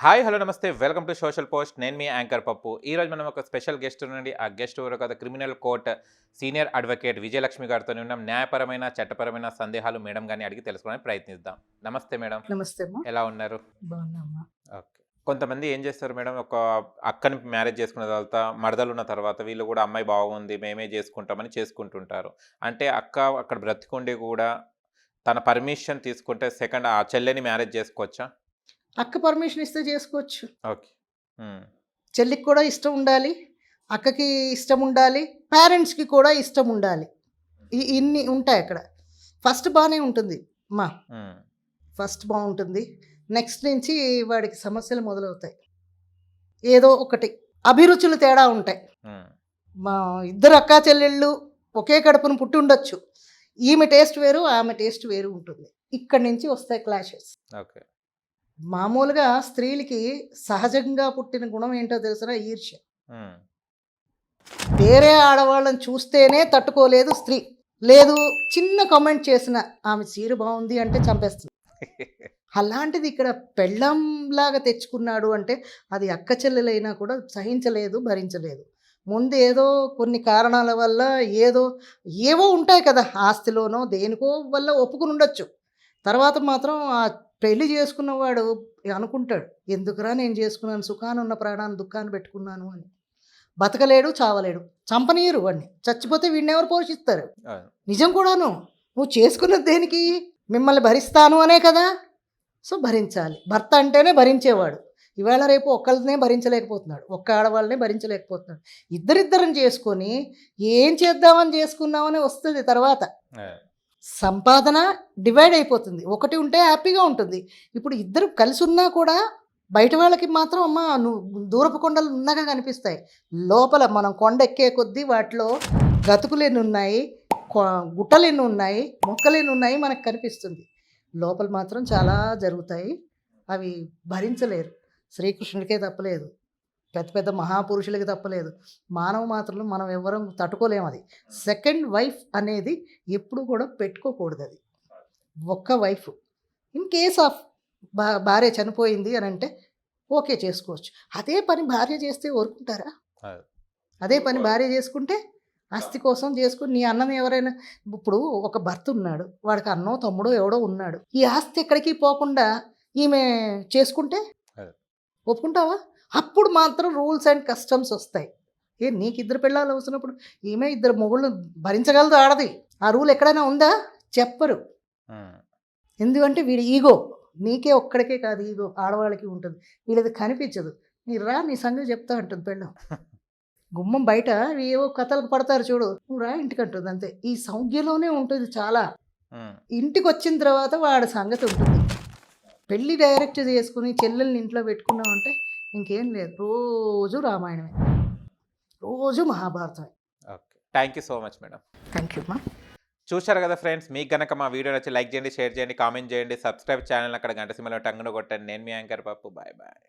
Hi hello నమస్తే welcome to social post. నేను మీ యాంకర్ పప్పు. ఈరోజు మనం ఒక స్పెషల్ గెస్ట్ నుండి ఆ గెస్ట్ ఎవరో కదా, criminal court senior advocate Vijayalakshmi గారితో ఉన్నాం. న్యాయపరమైన చట్టపరమైన సందేహాలు మేడం గారిని అడిగి తెలుసుకోవడానికి ప్రయత్నిద్దాం. నమస్తే మేడం. నమస్తే అమ్మా. ఎలా ఉన్నారు? బాగున్నామ్మా. ఓకే. కొంతమంది ఏం చేస్తారు మేడం, ఒక అక్కని మ్యారేజ్ చేసుకున్న తర్వాత మరదలు ఉన్న తర్వాత వీళ్ళు కూడా అమ్మాయి బాగుంది మేమే చేసుకుంటామని చేసుకుంటుంటారు. అంటే అక్క అక్కడ బ్రతికుండి కూడా తన పర్మిషన్ తీసుకుంటే సెకండ్ ఆ చెల్లెని మ్యారేజ్ చేసుకోవచ్చా? అక్క పర్మిషన్ ఇస్తే చేసుకోవచ్చు. ఓకే. చెల్లికి కూడా ఇష్టం ఉండాలి, అక్కకి ఇష్టం ఉండాలి, పేరెంట్స్కి కూడా ఇష్టం ఉండాలి. ఇన్ని ఉంటాయి అక్కడ. ఫస్ట్ బాగానే ఉంటుంది అమ్మా, ఫస్ట్ బాగుంటుంది. నెక్స్ట్ నుంచి వాడికి సమస్యలు మొదలవుతాయి. ఏదో ఒకటి అభిరుచులు తేడా ఉంటాయి. మా ఇద్దరు అక్కా చెల్లెళ్ళు ఒకే కడుపును పుట్టి ఉండొచ్చు. ఈమె టేస్ట్ వేరు, ఆమె టేస్ట్ వేరు ఉంటుంది. ఇక్కడి నుంచి వస్తాయి క్లాషెస్. ఓకే. మామూలుగా స్త్రీలకి సహజంగా పుట్టిన గుణం ఏంటో తెలుసునా? ఈర్ష్య. వేరే ఆడవాళ్ళని చూస్తేనే తట్టుకోలేదు స్త్రీ. లేదు, చిన్న కామెంట్ చేసిన ఆమె చీర బాగుంది అంటే చంపేస్తుంది. అలాంటిది ఇక్కడ పెళ్ళంలాగా తెచ్చుకున్నాడు అంటే అది అక్క చెల్లెలైనా కూడా సహించలేదు, భరించలేదు. ముందు ఏదో కొన్ని కారణాల వల్ల ఏవో ఉంటాయి కదా, ఆస్తిలోనో దేనికో వల్ల ఒప్పుకుని ఉండొచ్చు. తర్వాత మాత్రం ఆ పెళ్లి చేసుకున్నవాడు అనుకుంటాడు, ఎందుకురా నేను చేసుకున్నాను, సుఖాన్ని ఉన్న ప్రాణాన్ని దుఃఖాన్ని పెట్టుకున్నాను అని. బతకలేడు, చావలేడు, చంపనీయరు వాడిని. చచ్చిపోతే వీడిని ఎవరు పోషిస్తారు? నిజం కూడాను. నువ్వు చేసుకున్నది దేనికి? మిమ్మల్ని భరిస్తాను అనే కదా. సో భరించాలి. భర్త అంటేనే భరించేవాడు. ఈవేళ రేపు ఒక్కళ్ళనే భరించలేకపోతున్నాడు, ఒక్క ఆడవాళ్ళనే భరించలేకపోతున్నాడు. ఇద్దరిద్దరం చేసుకొని ఏం చేద్దామని చేసుకున్నామని వస్తుంది తర్వాత. సంపాదన డివైడ్ అయిపోతుంది. ఒకటి ఉంటే హ్యాపీగా ఉంటుంది. ఇప్పుడు ఇద్దరు కలిసి ఉన్నా కూడా బయట వాళ్ళకి మాత్రం అమ్మ నువ్వు దూరపు కొండలు ఉన్నగా కనిపిస్తాయి. లోపల మనం కొండ ఎక్కే కొద్దీ వాటిలో గతుకులు ఎన్ని ఉన్నాయి, గుట్టలు ఎన్ని ఉన్నాయి, మొక్కలు ఎన్ని ఉన్నాయి మనకు కనిపిస్తుంది. లోపల మాత్రం చాలా జరుగుతాయి. అవి భరించలేరు. శ్రీకృష్ణుడికే తప్పలేదు, పెద్ద పెద్ద మహాపురుషులకి తప్పలేదు. మానవ మాత్రలు మనం ఎవరం తట్టుకోలేము. అది సెకండ్ వైఫ్ అనేది ఎప్పుడు కూడా పెట్టుకోకూడదు. అది ఒక్క వైఫ్. ఇన్ కేస్ ఆఫ్ భార్య చనిపోయింది అని అంటే ఓకే చేసుకోవచ్చు. అదే పని భార్య చేస్తే ఊరుకుంటారా? అదే పని భార్య చేసుకుంటే ఆస్తి కోసం చేసుకుని నీ అన్నని ఎవరైనా, ఇప్పుడు ఒక భర్త ఉన్నాడు, వాడికి అన్నో తమ్ముడో ఎవడో ఉన్నాడు, ఈ ఆస్తి ఎక్కడికి పోకుండా ఈమె చేసుకుంటే ఒప్పుకుంటావా? అప్పుడు మాత్రం రూల్స్ అండ్ కస్టమ్స్ వస్తాయి. నీకు ఇద్దరు పిల్లలు వస్తున్నప్పుడు ఈమె ఇద్దరు మొగుళ్ళు భరించగలదు ఆడది. ఆ రూల్ ఎక్కడైనా ఉందా? చెప్పరు. ఎందుకంటే వీడి ఈగో, నీకే ఒక్కడికే కాదు ఈగో, ఆడవాళ్ళకి ఉంటుంది. వీళ్ళది కనిపించదు. నీ రా, నీ సంగతి చెప్తా అంటుంది పెళ్ళం. గుమ్మం బయట ఏవో కథలకు పడతారు చూడు, నువ్వు రా ఇంటికి అంటుంది. అంతే. ఈ సౌఖ్యంలోనే ఉంటుంది చాలా. ఇంటికి వచ్చిన తర్వాత వాడి సంగతి ఉంటుంది. పెళ్ళి డైరెక్ట్ చేసుకుని చెల్లెల్ని ఇంట్లో పెట్టుకున్నామంటే ఇంకేం లేదు, రోజు రామాయణమే, రోజు మహాభారతమే. Okay, thank you so much madam. Thank you అమ్మా. చూశారు కదా ఫ్రెండ్స్, మీకు కనుక మా వీడియో నచ్చి లైక్ చేయండి, షేర్ చేయండి, కామెంట్ చేయండి, సబ్స్క్రైబ్ ఛానల్ అక్కడ గంట సింబల్ టంగును కొట్టండి. నేను మీ యాంకర్ పప్పు. Bye bye.